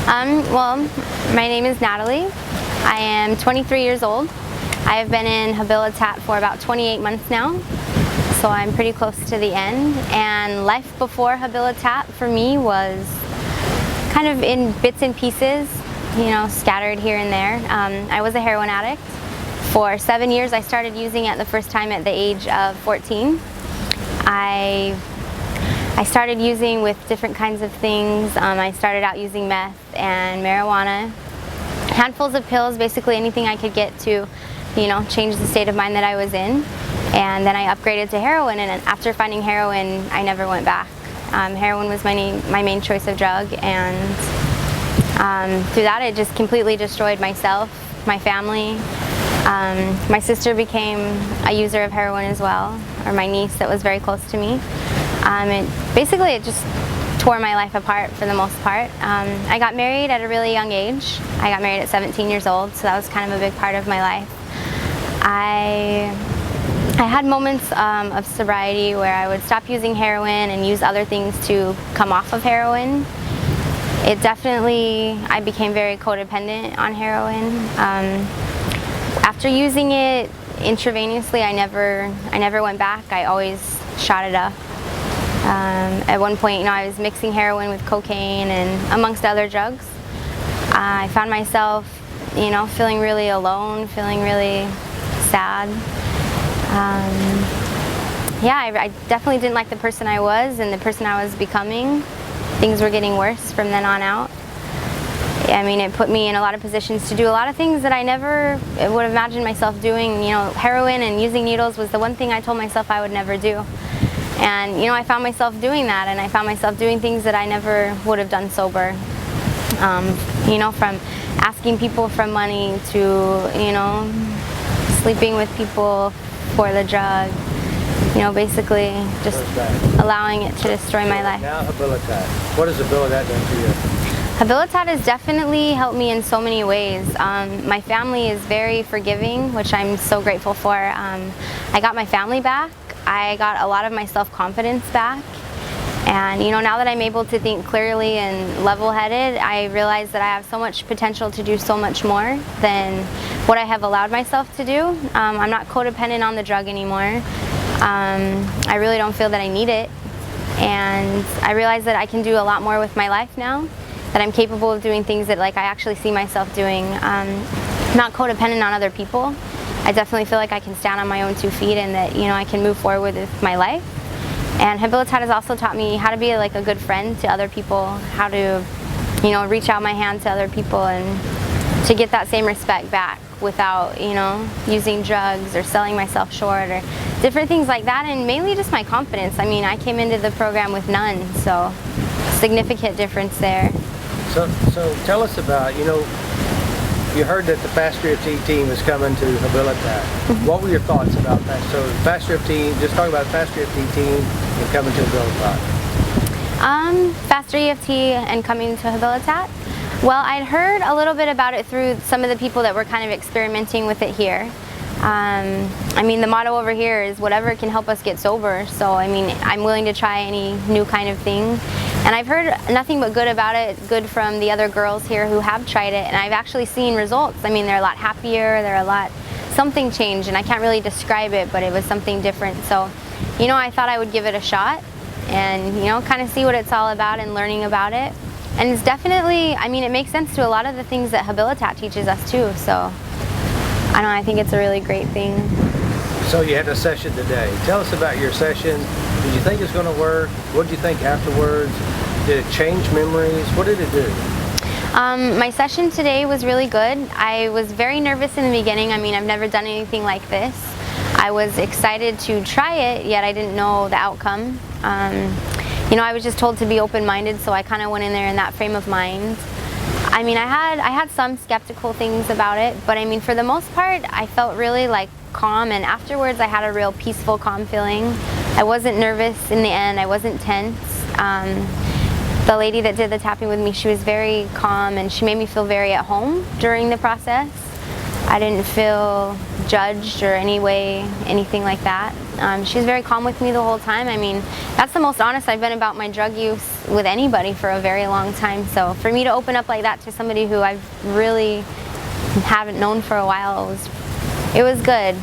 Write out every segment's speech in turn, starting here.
Well, my name is Natalie. I am 23 years old. I have been in Habilitat for about 28 months now, so I'm pretty close to the end. And life before Habilitat for me was kind of in bits and pieces, you know, scattered here and there. I was a heroin addict. For 7 years, I started using it the first time at the age of 14. I started using with different kinds of things. I started out using meth and marijuana, handfuls of pills, basically anything I could get to, you know, change the state of mind that I was in. And then I upgraded to heroin, and after finding heroin, I never went back. Heroin was my main choice of drug, and through that it just completely destroyed myself, my family. My sister became a user of heroin as well, or my niece that was very close to me. Basically it just tore my life apart for the most part. I got married at a really young age. I got married at 17 years old, so that was kind of a big part of my life. I had moments of sobriety where I would stop using heroin and use other things to come off of heroin. I became very codependent on heroin. After using it intravenously, I never went back. I always shot it up. At one point, you know, I was mixing heroin with cocaine and amongst other drugs. I found myself, you know, feeling really alone, feeling really sad. I definitely didn't like the person I was and the person I was becoming. Things were getting worse from then on out. I mean, it put me in a lot of positions to do a lot of things that I never would have imagined myself doing. You know, heroin and using needles was the one thing I told myself I would never do. And, you know, I found myself doing that, and I found myself doing things that I never would have done sober. You know, from asking people for money to, you know, sleeping with people for the drug. You know, basically just allowing it to destroy my life. Now Habilitat. What has Habilitat done for you? Habilitat has definitely helped me in so many ways. My family is very forgiving, which I'm so grateful for. I got my family back. I got a lot of my self-confidence back. And, you know, now that I'm able to think clearly and level-headed, I realize that I have so much potential to do so much more than what I have allowed myself to do. I'm not codependent on the drug anymore. I really don't feel that I need it. And I realize that I can do a lot more with my life now, that I'm capable of doing things that, like, I actually see myself doing. Not codependent on other people. I definitely feel like I can stand on my own 2 feet, and that, you know, I can move forward with my life. And Habilitat has also taught me how to be like a good friend to other people, how to, you know, reach out my hand to other people and to get that same respect back without, you know, using drugs or selling myself short or different things like that, and mainly just my confidence. I mean, I came into the program with none, so significant difference there. So tell us about, you know, you heard that the FasterEFT team is coming to Habilitat. What were your thoughts about that? So FasterEFT, just talk about the FasterEFT team and coming to Habilitat. FasterEFT and coming to Habilitat? Well, I'd heard a little bit about it through some of the people that were kind of experimenting with it here. I mean, the motto over here is whatever can help us get sober. So, I mean, I'm willing to try any new kind of thing. And I've heard nothing but good about it, good from the other girls here who have tried it, and I've actually seen results. I mean, they're a lot happier, something changed, and I can't really describe it, but it was something different. So, you know, I thought I would give it a shot and, you know, kind of see what it's all about and learning about it. And it's definitely, I mean, it makes sense to a lot of the things that Habilitat teaches us too, so I don't know, I think it's a really great thing. So you had a session today. Tell us about your session. Did you think it was going to work? What did you think afterwards? Did it change memories? What did it do? My session today was really good. I was very nervous in the beginning. I mean, I've never done anything like this. I was excited to try it, yet I didn't know the outcome. You know, I was just told to be open-minded, so I kind of went in there in that frame of mind. I mean, I had some skeptical things about it, but I mean, for the most part, I felt really like calm, and afterwards I had a real peaceful, calm feeling. I wasn't nervous in the end. I wasn't tense. The lady that did the tapping with me, she was very calm, and she made me feel very at home during the process. I didn't feel judged or anything like that. She was very calm with me the whole time. I mean, that's the most honest I've been about my drug use with anybody for a very long time. So for me to open up like that to somebody who I really haven't known for a while, it was good.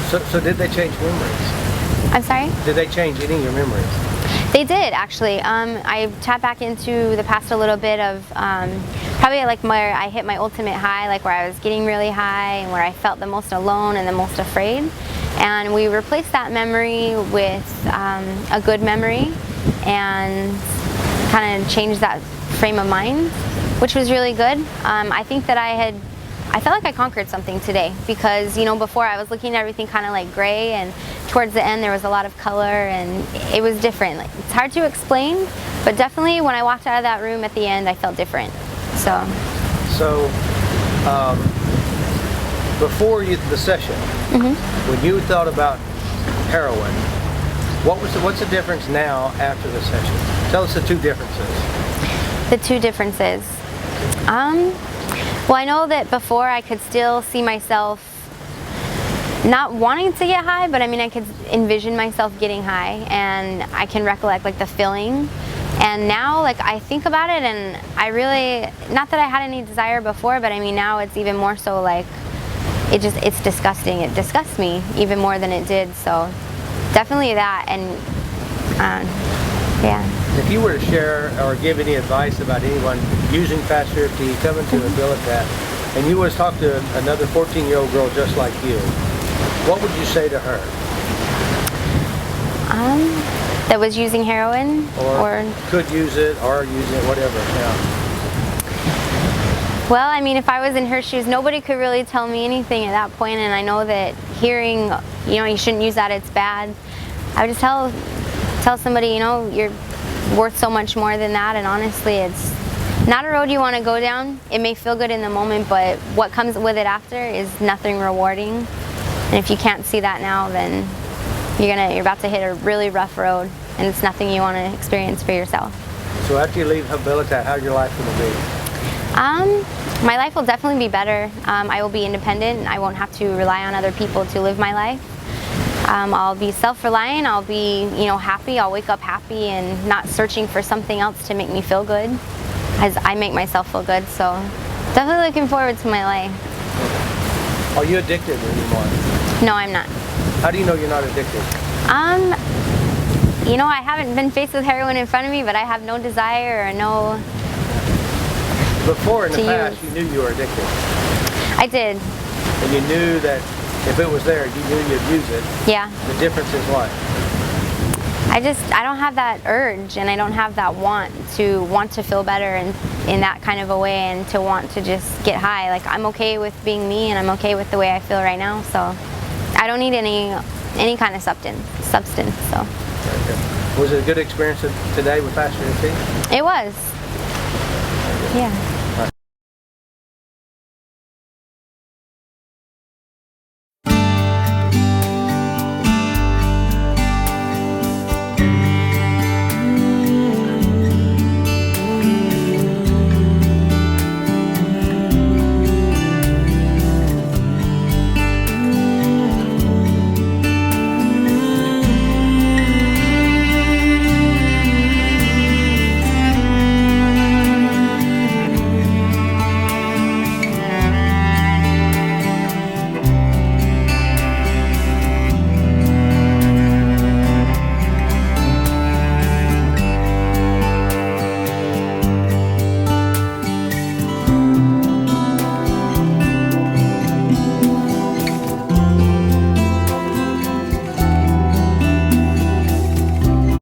So did they change memories? I'm sorry? Did they change any of your memories? They did, actually. I tapped back into the past a little bit of probably like where I hit my ultimate high, like where I was getting really high and where I felt the most alone and the most afraid. And we replaced that memory with a good memory and kind of changed that frame of mind, which was really good. I think that I felt like I conquered something today because, you know, before I was looking at everything kind of like gray, and towards the end there was a lot of color and it was different. Like, it's hard to explain, but definitely when I walked out of that room at the end, I felt different. So before the session, when you thought about heroin, what's the difference now after the session? Tell us the two differences. The two differences. Well, I know that before I could still see myself not wanting to get high, but I mean I could envision myself getting high, and I can recollect like the feeling. And now, like, I think about it, and I really, not that I had any desire before, but I mean now it's even more so like it's disgusting. It disgusts me even more than it did. So definitely that. And yeah. If you were to share or give any advice about anyone using FasterEFT, coming to Habilitat, and you was talk to another 14-year-old girl just like you, what would you say to her? That was using heroin, or could use it, or use it, whatever. Yeah. Well, I mean, if I was in her shoes, nobody could really tell me anything at that point, and I know that hearing, you know, you shouldn't use that, it's bad. I would just tell somebody, you know, you're worth so much more than that, and honestly, it's not a road you want to go down. It may feel good in the moment, but what comes with it after is nothing rewarding. And if you can't see that now, then you're about to hit a really rough road, and it's nothing you want to experience for yourself. So after you leave Habilitat, how's your life going to be? My life will definitely be better. I will be independent. I won't have to rely on other people to live my life. I'll be self-reliant. I'll be, you know, happy. I'll wake up happy and not searching for something else to make me feel good, as I make myself feel good. So definitely looking forward to my life. Are you addicted anymore? No, I'm not. How do you know you're not addicted? You know, I haven't been faced with heroin in front of me, but I have no desire or no... Before, in the past, you knew you were addicted. I did. And you knew that if it was there, you knew you'd use it. Yeah. The difference is what? I don't have that urge, and I don't have that want to feel better in that kind of a way, and to want to just get high. Like, I'm okay with being me, and I'm okay with the way I feel right now, so I don't need any kind of substance, so. Okay. Was it a good experience today with FasterEFT? It was. Yeah.